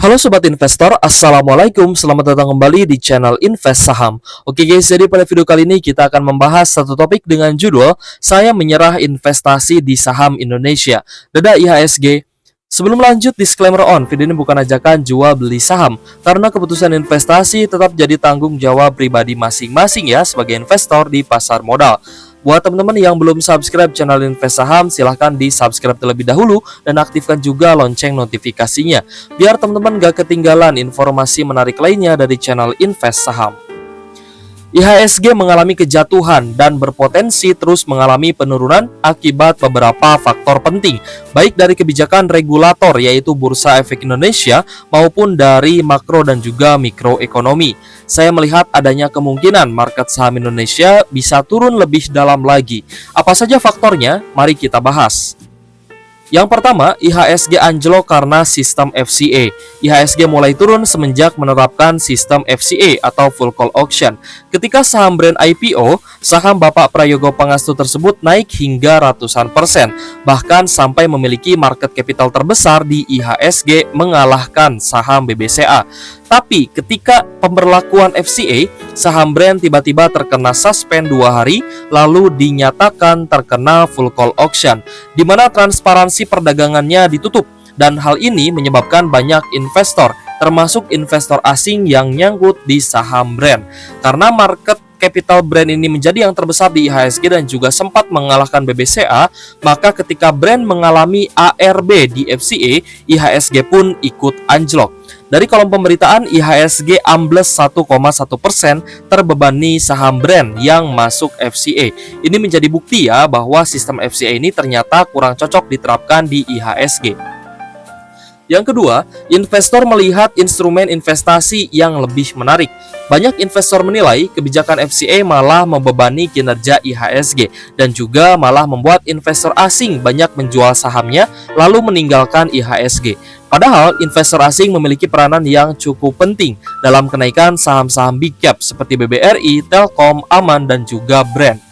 Halo Sobat Investor, Assalamualaikum, selamat datang kembali di channel Invest Saham. Oke guys, jadi pada video kali ini kita akan membahas satu topik dengan judul Saya Menyerah Investasi di Saham Indonesia. Dadah IHSG. Sebelum lanjut, disclaimer on, video ini bukan ajakan jual beli saham, karena keputusan investasi tetap jadi tanggung jawab pribadi masing-masing ya sebagai investor di pasar modal. Buat teman-teman yang belum subscribe channel Invest Saham, silahkan di subscribe terlebih dahulu dan aktifkan juga lonceng notifikasinya, biar teman-teman gak ketinggalan informasi menarik lainnya dari channel Invest Saham. IHSG mengalami kejatuhan dan berpotensi terus mengalami penurunan akibat beberapa faktor penting, baik dari kebijakan regulator yaitu Bursa Efek Indonesia maupun dari makro dan juga mikroekonomi. Saya melihat adanya kemungkinan market saham Indonesia bisa turun lebih dalam lagi. Apa saja faktornya? Mari kita bahas. Yang pertama, IHSG anjlok karena sistem FCA. IHSG mulai turun semenjak menerapkan sistem FCA atau full call auction. Ketika saham brand IPO, saham Bapak Prayogo Pangastu tersebut naik hingga ratusan persen, bahkan sampai memiliki market capital terbesar di IHSG mengalahkan saham BBCA. Tapi ketika pemberlakuan FCA, saham brand tiba-tiba terkena suspend 2 hari, lalu dinyatakan terkena full call auction, di mana transparansi perdagangannya ditutup. Dan hal ini menyebabkan banyak investor, termasuk investor asing yang nyangkut di saham brand. Karena market capital brand ini menjadi yang terbesar di IHSG dan juga sempat mengalahkan BBCA, maka ketika brand mengalami ARB di FCA, IHSG pun ikut anjlok. Dari kolom pemberitaan, IHSG ambles 1,1% terbebani saham brand yang masuk FCA. Ini menjadi bukti ya bahwa sistem FCA ini ternyata kurang cocok diterapkan di IHSG. Yang kedua, investor melihat instrumen investasi yang lebih menarik. Banyak investor menilai kebijakan FCA malah membebani kinerja IHSG dan juga malah membuat investor asing banyak menjual sahamnya lalu meninggalkan IHSG. Padahal investor asing memiliki peranan yang cukup penting dalam kenaikan saham-saham big cap seperti BBRI, Telkom, Aman, dan juga Brand.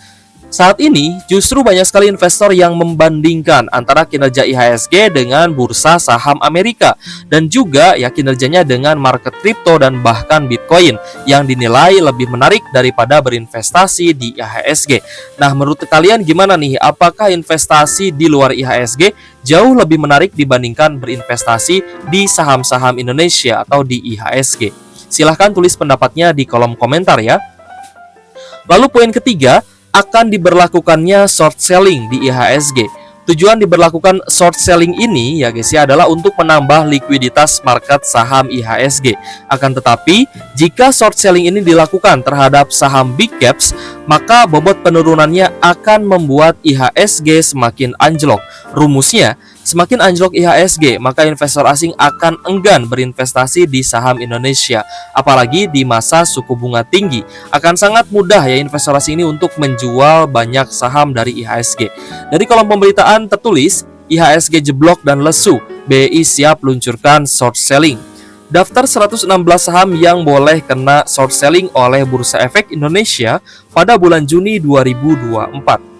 Saat ini justru banyak sekali investor yang membandingkan antara kinerja IHSG dengan bursa saham Amerika dan juga ya kinerjanya dengan market kripto dan bahkan Bitcoin yang dinilai lebih menarik daripada berinvestasi di IHSG. Nah, menurut kalian gimana nih? Apakah investasi di luar IHSG jauh lebih menarik dibandingkan berinvestasi di saham-saham Indonesia atau di IHSG? Silahkan tulis pendapatnya di kolom komentar ya. Lalu poin ketiga, akan diberlakukannya short selling di IHSG. Tujuan diberlakukan short selling ini ya guys ya adalah untuk menambah likuiditas market saham IHSG. Akan tetapi, jika short selling ini dilakukan terhadap saham big caps, maka bobot penurunannya akan membuat IHSG semakin anjlok. Rumusnya, semakin anjlok IHSG, maka investor asing akan enggan berinvestasi di saham Indonesia. Apalagi di masa suku bunga tinggi, akan sangat mudah ya investor asing ini untuk menjual banyak saham dari IHSG. Dari kolom pemberitaan tertulis, IHSG jeblok dan lesu, BI siap luncurkan short selling. Daftar 116 saham yang boleh kena short selling oleh Bursa Efek Indonesia pada bulan Juni 2024.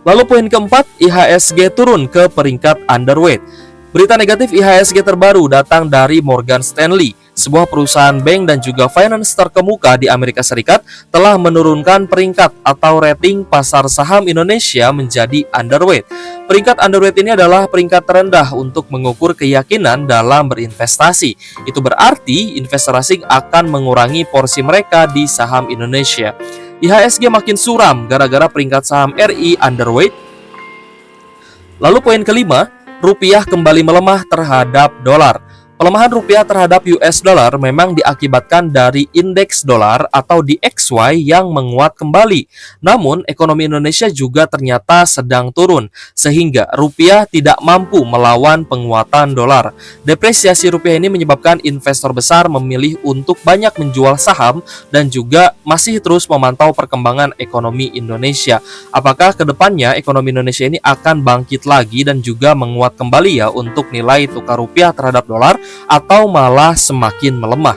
Lalu poin keempat, IHSG turun ke peringkat underweight. Berita negatif IHSG terbaru datang dari Morgan Stanley. Sebuah perusahaan bank dan juga finance terkemuka di Amerika Serikat telah menurunkan peringkat atau rating pasar saham Indonesia menjadi underweight. Peringkat underweight ini adalah peringkat terendah untuk mengukur keyakinan dalam berinvestasi. Itu berarti investor asing akan mengurangi porsi mereka di saham Indonesia. IHSG makin suram gara-gara peringkat saham RI underweight. Lalu poin kelima, rupiah kembali melemah terhadap dolar. Pelemahan rupiah terhadap US dollar memang diakibatkan dari indeks dolar atau DXY yang menguat kembali. Namun, ekonomi Indonesia juga ternyata sedang turun, sehingga rupiah tidak mampu melawan penguatan dolar. Depresiasi rupiah ini menyebabkan investor besar memilih untuk banyak menjual saham dan juga masih terus memantau perkembangan ekonomi Indonesia. Apakah kedepannya ekonomi Indonesia ini akan bangkit lagi dan juga menguat kembali ya untuk nilai tukar rupiah terhadap dolar, atau malah semakin melemah.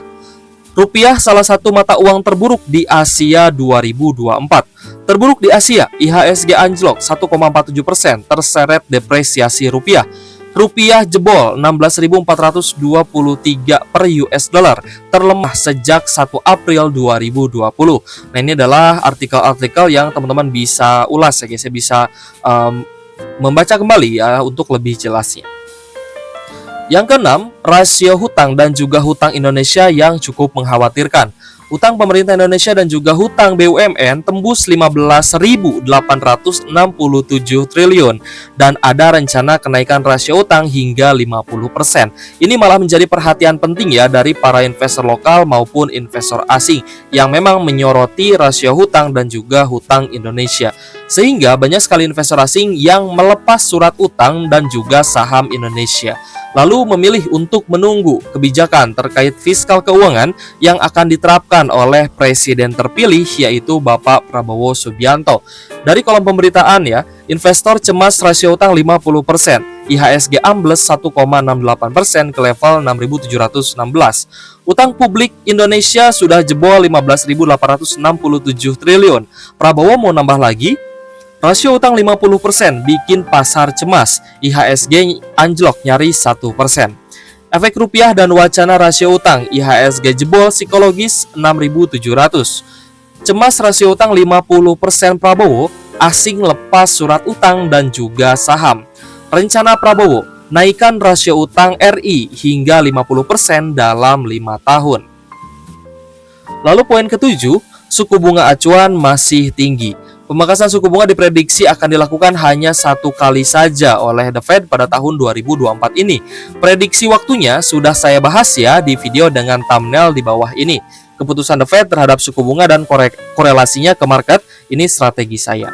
Rupiah salah satu mata uang terburuk di Asia 2024. Terburuk di Asia, IHSG anjlok 1,47%, terseret depresiasi rupiah. Rupiah jebol 16.423 per US dollar, terlemah sejak 1 April 2020. Nah, ini adalah artikel-artikel yang teman-teman bisa ulas ya guys, ya bisa membaca kembali ya untuk lebih jelasnya. Yang keenam, rasio hutang dan juga hutang Indonesia yang cukup mengkhawatirkan. Hutang pemerintah Indonesia dan juga hutang BUMN tembus 15.867 triliun dan ada rencana kenaikan rasio hutang hingga 50%. Ini malah menjadi perhatian penting ya dari para investor lokal maupun investor asing yang memang menyoroti rasio hutang dan juga hutang Indonesia. Sehingga banyak sekali investor asing yang melepas surat utang dan juga saham Indonesia, lalu memilih untuk menunggu kebijakan terkait fiskal keuangan yang akan diterapkan oleh Presiden terpilih yaitu Bapak Prabowo Subianto. Dari kolom pemberitaan ya, investor cemas rasio utang 50%, IHSG ambles 1,68% ke level 6.716. Utang publik Indonesia sudah jebol 15.867 triliun. Prabowo mau nambah lagi? Rasio utang 50% bikin pasar cemas, IHSG anjlok nyaris 1%. Efek rupiah dan wacana rasio utang, IHSG jebol psikologis 6.700. Cemas rasio utang 50% Prabowo, asing lepas surat utang dan juga saham. Rencana Prabowo, naikkan rasio utang RI hingga 50% dalam 5 tahun. Lalu poin ketujuh, suku bunga acuan masih tinggi. Pemangkasan suku bunga diprediksi akan dilakukan hanya 1 kali saja oleh The Fed pada tahun 2024 ini. Prediksi waktunya sudah saya bahas ya di video dengan thumbnail di bawah ini. Keputusan The Fed terhadap suku bunga dan korelasinya ke market, ini strategi saya.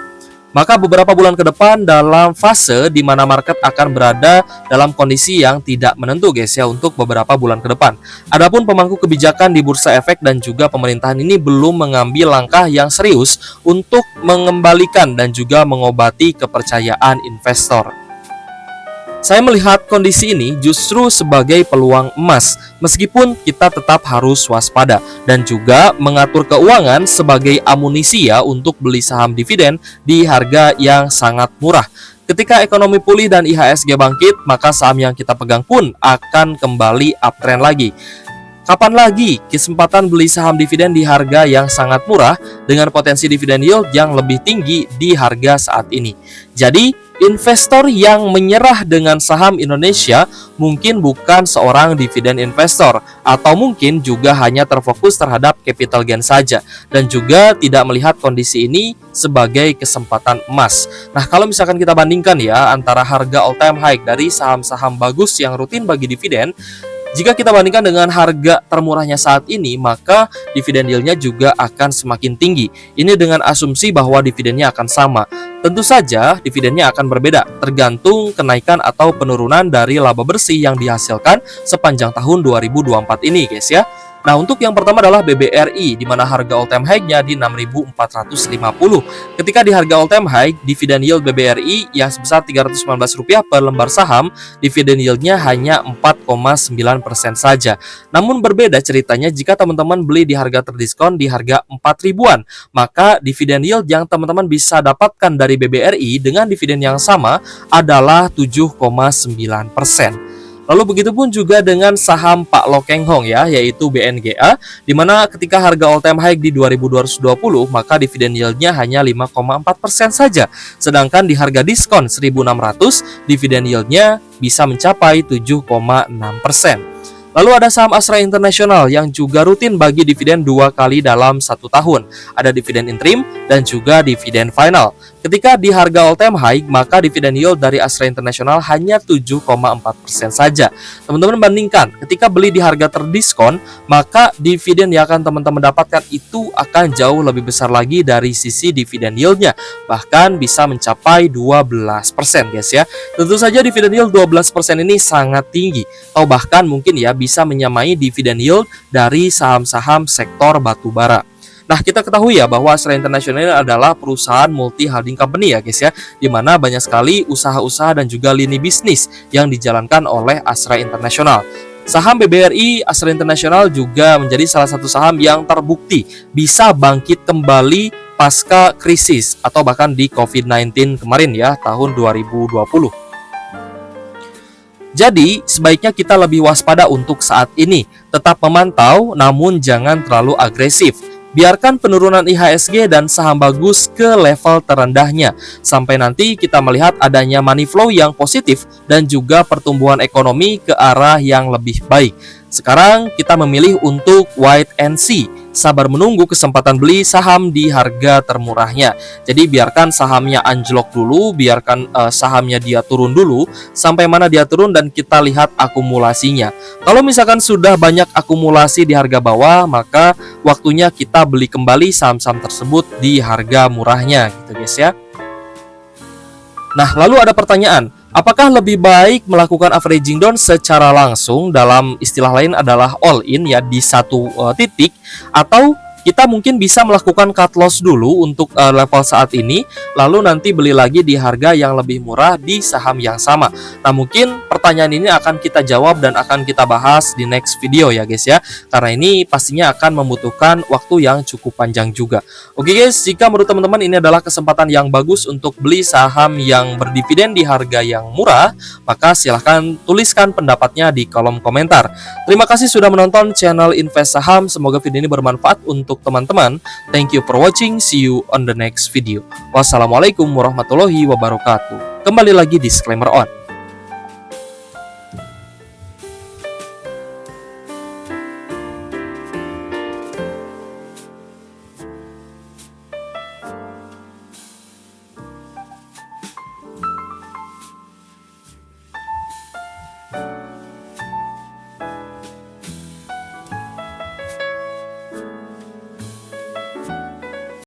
Maka beberapa bulan ke depan dalam fase di mana market akan berada dalam kondisi yang tidak menentu guys ya untuk beberapa bulan ke depan. Adapun pemangku kebijakan di Bursa Efek dan juga pemerintahan ini belum mengambil langkah yang serius untuk mengembalikan dan juga mengobati kepercayaan investor. Saya melihat kondisi ini justru sebagai peluang emas, meskipun kita tetap harus waspada dan juga mengatur keuangan sebagai amunisi ya untuk beli saham dividen di harga yang sangat murah. Ketika ekonomi pulih dan IHSG bangkit, maka saham yang kita pegang pun akan kembali uptrend lagi. Kapan lagi kesempatan beli saham dividen di harga yang sangat murah dengan potensi dividen yield yang lebih tinggi di harga saat ini? Jadi, investor yang menyerah dengan saham Indonesia mungkin bukan seorang dividen investor atau mungkin juga hanya terfokus terhadap capital gain saja dan juga tidak melihat kondisi ini sebagai kesempatan emas. Nah, kalau misalkan kita bandingkan ya antara harga all time high dari saham-saham bagus yang rutin bagi dividen, jika kita bandingkan dengan harga termurahnya saat ini, maka dividen yield-nya juga akan semakin tinggi. Ini dengan asumsi bahwa dividennya akan sama. Tentu saja dividennya akan berbeda, tergantung kenaikan atau penurunan dari laba bersih yang dihasilkan sepanjang tahun 2024 ini guys ya. Nah, untuk yang pertama adalah BBRI, di mana harga all time high-nya di 6.450. Ketika di harga all time high, dividen yield BBRI yang sebesar Rp319 per lembar saham, dividen yield-nya hanya 4,9% saja. Namun berbeda ceritanya jika teman-teman beli di harga terdiskon di harga 4.000-an, maka dividen yield yang teman-teman bisa dapatkan dari BBRI dengan dividen yang sama adalah 7,9%. Lalu begitu pun juga dengan saham Pak Lo Keng Hong ya, yaitu BNGA, di mana ketika harga all time high di 2.220, maka dividen yield-nya hanya 5,4% saja. Sedangkan di harga diskon 1.600, dividen yield-nya bisa mencapai 7,6%. Lalu ada saham Astra International yang juga rutin bagi dividen 2 kali dalam 1 tahun. Ada dividen interim dan juga dividen final. Ketika di harga all time high, maka dividen yield dari Astra International hanya 7,4% saja. Teman-teman bandingkan, ketika beli di harga terdiskon, maka dividen yang akan teman-teman dapatkan itu akan jauh lebih besar lagi dari sisi dividen yield-nya. Bahkan bisa mencapai 12% guys ya. Tentu saja dividen yield 12% ini sangat tinggi. Atau bahkan mungkin ya bisa menyamai dividen yield dari saham-saham sektor batubara. Nah, kita ketahui ya bahwa Astra International ini adalah perusahaan multi holding company ya guys ya, di mana banyak sekali usaha-usaha dan juga lini bisnis yang dijalankan oleh Astra International. Saham BBRI Astra International juga menjadi salah satu saham yang terbukti bisa bangkit kembali pasca krisis atau bahkan di COVID-19 kemarin ya, tahun 2020. Jadi, sebaiknya kita lebih waspada untuk saat ini. Tetap memantau, namun jangan terlalu agresif. Biarkan penurunan IHSG dan saham bagus ke level terendahnya, sampai nanti kita melihat adanya money flow yang positif dan juga pertumbuhan ekonomi ke arah yang lebih baik. Sekarang kita memilih untuk wait and see, sabar menunggu kesempatan beli saham di harga termurahnya. Jadi biarkan sahamnya anjlok dulu, biarkan sahamnya dia turun dulu, sampai mana dia turun dan kita lihat akumulasinya. Kalau misalkan sudah banyak akumulasi di harga bawah, maka waktunya kita beli kembali saham-saham tersebut di harga murahnya gitu guys ya. Nah, lalu ada pertanyaan, apakah lebih baik melakukan averaging down secara langsung, dalam istilah lain adalah all in ya, di satu titik, atau kita mungkin bisa melakukan cut loss dulu untuk level saat ini, lalu nanti beli lagi di harga yang lebih murah di saham yang sama. Nah, mungkin pertanyaan ini akan kita jawab dan akan kita bahas di next video ya guys ya, karena ini pastinya akan membutuhkan waktu yang cukup panjang juga. Oke guys, jika menurut teman-teman ini adalah kesempatan yang bagus untuk beli saham yang berdividen di harga yang murah, maka silahkan tuliskan pendapatnya di kolom komentar. Terima kasih sudah menonton channel Invest Saham, semoga video ini bermanfaat untuk teman-teman. Thank you for watching, see you on the next video. Wassalamualaikum warahmatullahi wabarakatuh. Kembali lagi disclaimer on.